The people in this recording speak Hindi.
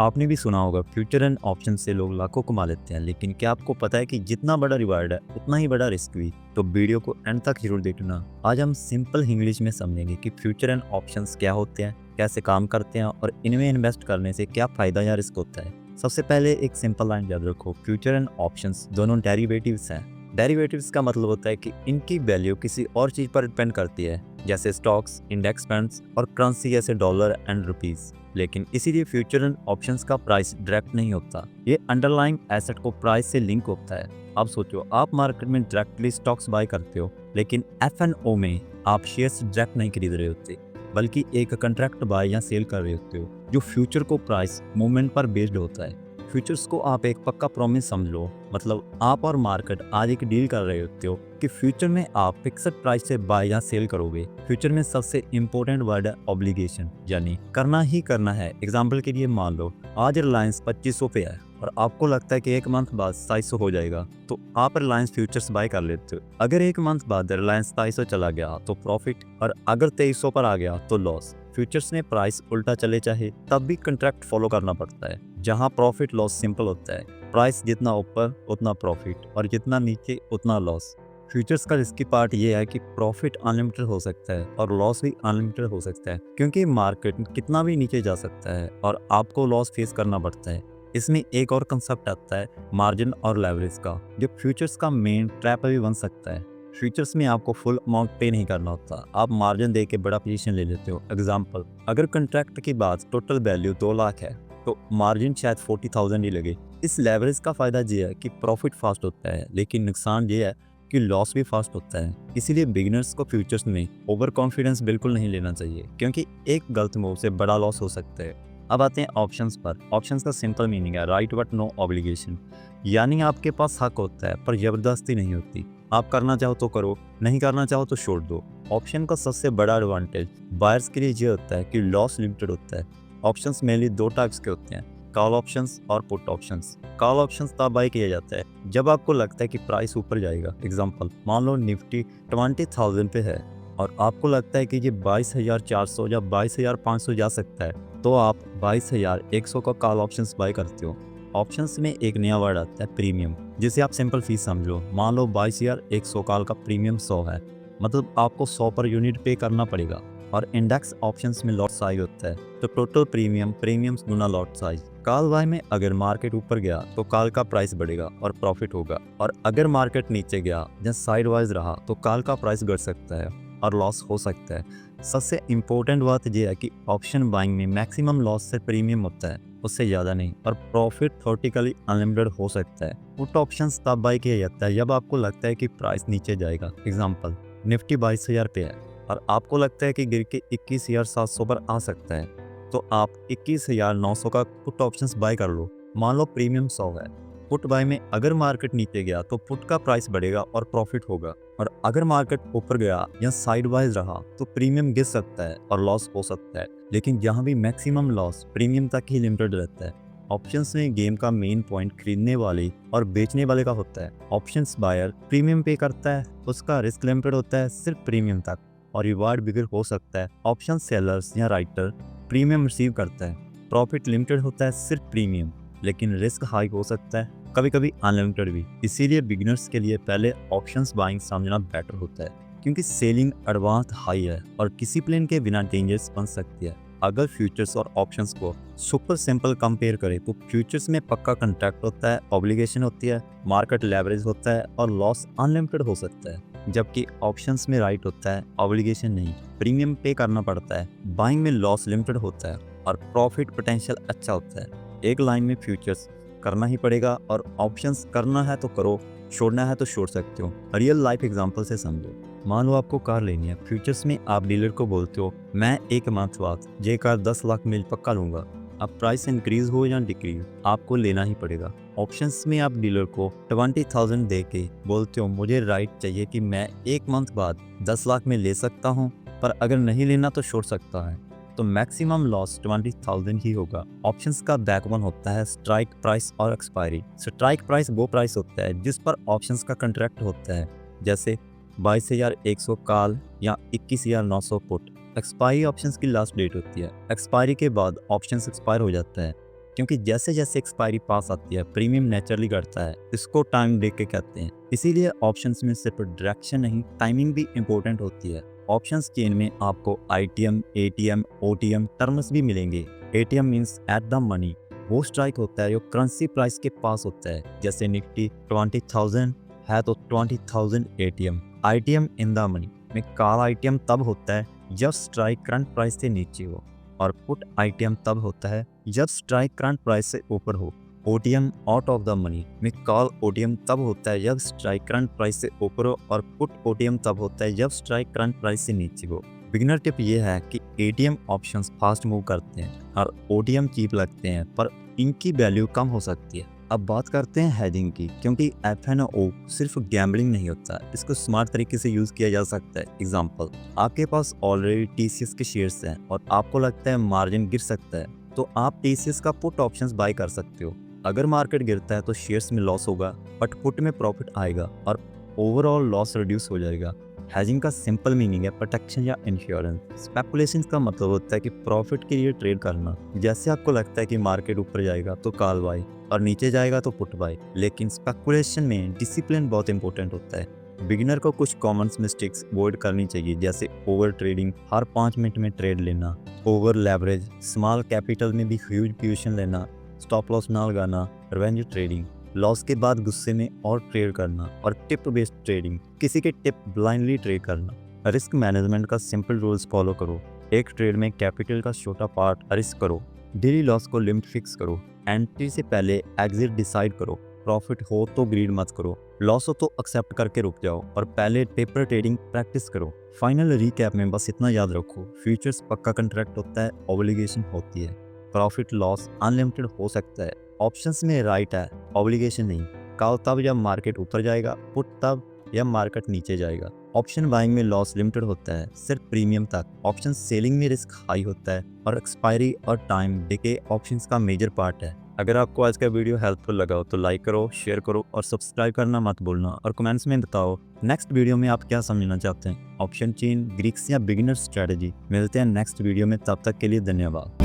आपने भी सुना होगा फ्यूचर एंड ऑप्शन से लोग लाखों कमा लेते हैं, लेकिन क्या आपको पता है कि जितना बड़ा रिवार्ड है उतना ही बड़ा रिस्क भी। तो वीडियो को एंड तक जरूर देखना। आज हम सिंपल इंग्लिश में समझेंगे कि फ्यूचर एंड ऑप्शंस क्या होते हैं, कैसे काम करते हैं और इनमें इन्वेस्ट करने से क्या फायदा या रिस्क होता है। सबसे पहले एक सिंपल लाइन याद रखो, फ्यूचर एंड ऑप्शंस दोनों डेरिवेटिव्स हैं। डेरिवेटिव्स का मतलब होता है कि इनकी वैल्यू किसी और चीज पर डिपेंड करती है, जैसे स्टॉक्स, इंडेक्स फंड्स और करेंसी जैसे डॉलर एंड रुपीस। लेकिन इसीलिए फ्यूचर एंड ऑप्शंस का प्राइस डायरेक्ट नहीं होता, ये अंडरलाइंग एसेट को प्राइस से लिंक होता है। अब सोचो, आप मार्केट में डायरेक्टली स्टॉक्स बाय करते हो, लेकिन F&O में आप शेयर्स डायरेक्ट नहीं खरीद रहे होते, बल्कि एक कंट्रैक्ट बाय या सेल कर रहे होते हो जो फ्यूचर को प्राइस मूवमेंट पर बेस्ड होता है। फ्यूचर्स को आप एक पक्का प्रॉमिस समझ लो, मतलब आप और मार्केट आज एक डील कर रहे होते हो कि फ्यूचर में आप फिक्स्ड प्राइस से बाय या सेल करोगे। फ्यूचर में सबसे इंपॉर्टेंट वर्ड है ऑब्लिगेशन, यानी करना ही करना है। एग्जांपल के लिए मान लो आज रिलायंस 2500 पे है और आपको लगता है कि एक मंथ बाद 2700 हो जाएगा, तो आप रिलायंस फ्यूचर्स बाय कर लेते हो। अगर एक मंथ बाद रिलायंस 2700 चला गया तो प्रॉफिट, और अगर 2300 पर आ गया तो लॉस। फ्यूचर्स में प्राइस उल्टा चले चाहे तब भी कंट्रैक्ट फॉलो करना पड़ता है, जहां प्रॉफिट लॉस सिंपल होता है। प्राइस जितना ऊपर उतना प्रॉफिट और जितना नीचे उतना लॉस। फ्यूचर्स का रिस्की पार्ट ये है कि प्रॉफिट अनलिमिटेड हो सकता है और लॉस भी अनलिमिटेड हो सकता है, क्योंकि मार्केट कितना भी नीचे जा सकता है और आपको लॉस फेस करना पड़ता है। इसमें एक और कंसेप्ट आता है मार्जिन और लेवरेज का, जो फ्यूचर्स का मेन ट्रैप भी बन सकता है। फ्यूचर्स में आपको फुल अमाउंट पे नहीं करना होता, आप मार्जिन दे के बड़ा पोजीशन ले लेते हो। एग्जांपल, अगर कॉन्ट्रैक्ट की बात टोटल वैल्यू 2 लाख है तो मार्जिन शायद 40,000 ही लगे। इस लेवरेज का फायदा ये है कि प्रॉफिट फास्ट होता है, लेकिन नुकसान ये है कि लॉस भी फास्ट होता है। इसीलिए बिगिनर्स को फ्यूचर्स में ओवर कॉन्फिडेंस बिल्कुल नहीं लेना चाहिए, क्योंकि एक गलत मूव से बड़ा लॉस हो सकता है। अब आते हैं ऑप्शंस पर। ऑप्शंस का सिंपल मीनिंग है राइट बट नो ऑब्लिगेशन, यानी आपके पास हक होता है पर जबरदस्ती नहीं होती। आप करना चाहो तो करो, नहीं करना चाहो तो छोड़ दो। ऑप्शन का सबसे बड़ा एडवांटेज बायर्स के लिए ये होता है कि लॉस लिमिटेड होता है। ऑप्शंस मेनली 2 टाइप्स के होते हैं, कॉल ऑप्शंस और पुट ऑप्शंस। कॉल ऑप्शंस तब बाय किया जाता है जब आपको लगता है कि प्राइस ऊपर जाएगा। एग्जांपल, मान लो निफ्टी 20,000 पे है और आपको लगता है कि ये 22,400 या 22,500 जा सकता है, तो आप 22,100 का कॉल ऑप्शंस बाय करते हो। ऑप्शंस में एक नया वर्ड आता है प्रीमियम, जिसे आप सिंपल फीस समझो। मान लो 22,100 कॉल का प्रीमियम 100 है, मतलब आपको 100 पर यूनिट पे करना पड़ेगा। और इंडेक्स ऑप्शंस में लॉट साइज होता है, तो टोटल प्रीमियम्स गुना लॉट साइज। कॉल बाय में अगर मार्केट ऊपर गया तो कॉल का प्राइस बढ़ेगा और प्रॉफिट होगा, और अगर मार्केट नीचे गया या साइड वाइज रहा तो कॉल का प्राइस घट सकता है और लॉस हो सकता है। सबसे इम्पोर्टेंट बात यह है कि ऑप्शन बाइंग में मैक्सिमम लॉस से प्रीमियम होता है, उससे ज़्यादा नहीं, और प्रॉफिट थ्योरेटिकली अनलिमिटेड हो सकता है। पुट ऑप्शंस तब बाय किया जाता है जब आपको लगता है कि प्राइस नीचे जाएगा। एग्जांपल, निफ्टी 22,000 पे है और आपको लगता है कि गिर के 21,700 पर आ सकता है, तो आप 21,900 का पुट ऑप्शंस बाय कर लो। मान लो प्रीमियम 100 है। पुट बाय में अगर मार्केट नीचे गया तो पुट का प्राइस बढ़ेगा और प्रॉफिट होगा, और अगर मार्केट ऊपर गया या साइड वाइज रहा तो प्रीमियम गिर सकता है और लॉस हो सकता है, लेकिन यहाँ भी मैक्सिमम लॉस प्रीमियम तक ही लिमिटेड रहता है। ऑप्शंस में गेम का मेन पॉइंट खरीदने वाले और बेचने वाले का होता है। ऑप्शंस बायर प्रीमियम पे करता है, उसका रिस्क लिमिटेड होता है सिर्फ प्रीमियम तक, और रिवार्ड बिगर हो सकता है। ऑप्शन सेलर्स या राइटर प्रीमियम रिसीव करता है, प्रॉफिट लिमिटेड होता है सिर्फ प्रीमियम, लेकिन रिस्क हाई हो सकता है, कभी कभी अनलिमिटेड भी। इसीलिए बिगिनर्स के लिए पहले ऑप्शंस बाइंग समझना बेटर होता है, क्योंकि सेलिंग एडवांस हाई है और किसी प्लेन के बिना डेंजरस बन सकती है। अगर फ्यूचर्स और ऑप्शंस को सुपर सिंपल कंपेयर करें तो फ्यूचर्स में पक्का कॉन्ट्रैक्ट होता है, ऑब्लिगेशन होती है, मार्केट लेवरेज होता है और लॉस अनलिमिटेड हो सकता है। जबकि ऑप्शंस में राइट होता है, ऑब्लिगेशन नहीं, प्रीमियम पे करना पड़ता है। बाइंग में लॉस लिमिटेड होता है और प्रॉफिट पोटेंशियल अच्छा होता है। एक लाइन में फ्यूचर्स करना ही पड़ेगा और ऑप्शंस करना है तो करो, छोड़ना है तो छोड़ सकते हो। रियल लाइफ एग्जांपल से समझो, मान लो आपको कार लेनी है। फ्यूचर्स में आप डीलर को बोलते हो मैं एक मंथ बाद ये कार 10 लाख में पक्का लूंगा। अब प्राइस इंक्रीज हो या डिक्रीज आपको लेना ही पड़ेगा। ऑप्शंस में आप डीलर को 20,000 दे के बोलते हो मुझे राइट चाहिए कि मैं एक मंथ बाद 10 लाख में ले सकता हूँ, पर अगर नहीं लेना तो छोड़ सकता है, तो मैक्सिमम लॉस 20,000 ही होगा। ऑप्शंस का बैकबोन होता है स्ट्राइक प्राइस और एक्सपायरी। स्ट्राइक प्राइस वो प्राइस होता है जिस पर ऑप्शंस का कॉन्ट्रैक्ट होता है, जैसे 22,100 कॉल या 21,900 पुट। एक्सपायरी ऑप्शंस की लास्ट डेट होती है, एक्सपायरी के बाद ऑप्शंस एक्सपायर हो जाता है। क्योंकि जैसे जैसे एक्सपायरी पास आती है प्रीमियम नेचुरली घटता है। इसको टाइम ब्रेक के कहते हैं। इसीलिए ऑप्शंस में सिर्फ डायरेक्शन नहीं, टाइमिंग भी इंपॉर्टेंट होती है। ऑप्शंस चेन में आपको आईटीएम, एटीएम, ओटीएम टर्म्स भी मिलेंगे। ATM means at the money, वो स्ट्राइक होता है जो करेंसी प्राइस के पास होता है। जैसे निफ्टी 20,000 है तो 20,000 ATM. ITM in the money में कॉल आईटीएम तब होता है जब स्ट्राइक करंट प्राइस से नीचे हो, और पुट आईटीएम तब होता है जब स्ट्राइक करंट प्राइस से ऊपर हो। OTM out of the money में कॉल ओटीएम तब होता है जब स्ट्राइक करंट प्राइस से ऊपर हो, और पुट ओटीएम तब होता है जब स्ट्राइक करंट प्राइस से नीचे हो। बिगिनर टिप ये है कि एटीएम ऑप्शंस फास्ट मूव करते हैं और ओटीएम चीप लगते हैं, पर इनकी वैल्यू कम हो सकती है। अब बात करते हैं हेजिंग की, क्योंकि एफ.एन.ओ सिर्फ गैम्बलिंग नहीं होता, इसको स्मार्ट तरीके से यूज किया जा सकता है। एग्जांपल, आपके पास ऑलरेडी टीसीएस के शेयर्स हैं और आपको लगता है मार्जिन गिर सकता है, तो आप टीसीएस का पुट ऑप्शंस बाय कर सकते हो। अगर मार्केट गिरता है तो शेयर्स में लॉस होगा, बट पुट में प्रॉफिट आएगा और ओवरऑल लॉस रिड्यूस हो जाएगा। हेजिंग का सिंपल मीनिंग है प्रोटेक्शन या इंश्योरेंस। स्पेकुलेशन का मतलब होता है कि प्रॉफिट के लिए ट्रेड करना। जैसे आपको लगता है कि मार्केट ऊपर जाएगा तो कॉल बाय और नीचे जाएगा तो पुट बाय। लेकिन स्पेकुलेशन में डिसिप्लिन बहुत इंपॉर्टेंट होता है। बिगिनर को कुछ कॉमन मिस्टेक्स अवॉइड करनी चाहिए, जैसे ओवर ट्रेडिंग, हर 5 मिनट में ट्रेड लेना, ओवर लेवरेज, स्मॉल कैपिटल में भी ह्यूज पोजीशन लेना, स्टॉप लॉस ना लगाना, रिवेंज ट्रेडिंग, लॉस के बाद गुस्से में और ट्रेड करना, और टिप बेस्ड ट्रेडिंग, किसी के टिप ब्लाइंडली ट्रेड करना। रिस्क मैनेजमेंट का सिंपल रूल्स फॉलो करो। एक ट्रेड में कैपिटल का छोटा पार्ट रिस्क करो, डेली लॉस को लिमिट फिक्स करो, एंट्री से पहले एग्जिट डिसाइड करो, प्रॉफिट हो तो ग्रीड मत करो, लॉस हो तो एक्सेप्ट करके रुक जाओ, और पहले पेपर ट्रेडिंग प्रैक्टिस करो। फाइनल रिकैप में बस इतना याद रखो, फ्यूचर्स पक्का कॉन्ट्रैक्ट होता है, ऑब्लिगेशन होती है। प्रॉफिट लॉस अनलिमिटेड हो सकता है, ऑप्शंस में राइट है, ऑब्लिगेशन नहीं। कॉल तब जब मार्केट ऊपर जाएगा, पुट तब जब मार्केट नीचे जाएगा। ऑप्शन बाइंग में लॉस लिमिटेड होता है, सिर्फ प्रीमियम तक। ऑप्शन सेलिंग में रिस्क हाई होता है, और एक्सपायरी और टाइम डिके ऑप्शंस का मेजर पार्ट है। अगर आपको आज का वीडियो हेल्पफुल लगा हो तो लाइक करो, शेयर करो और सब्सक्राइब करना मत भूलना, और कमेंट्स में बताओ नेक्स्ट वीडियो में आप क्या समझना चाहते हैं, ऑप्शन चेन, ग्रीक्स या बिगिनर स्ट्रेटजी। मिलते हैं नेक्स्ट वीडियो में, तब तक के लिए धन्यवाद।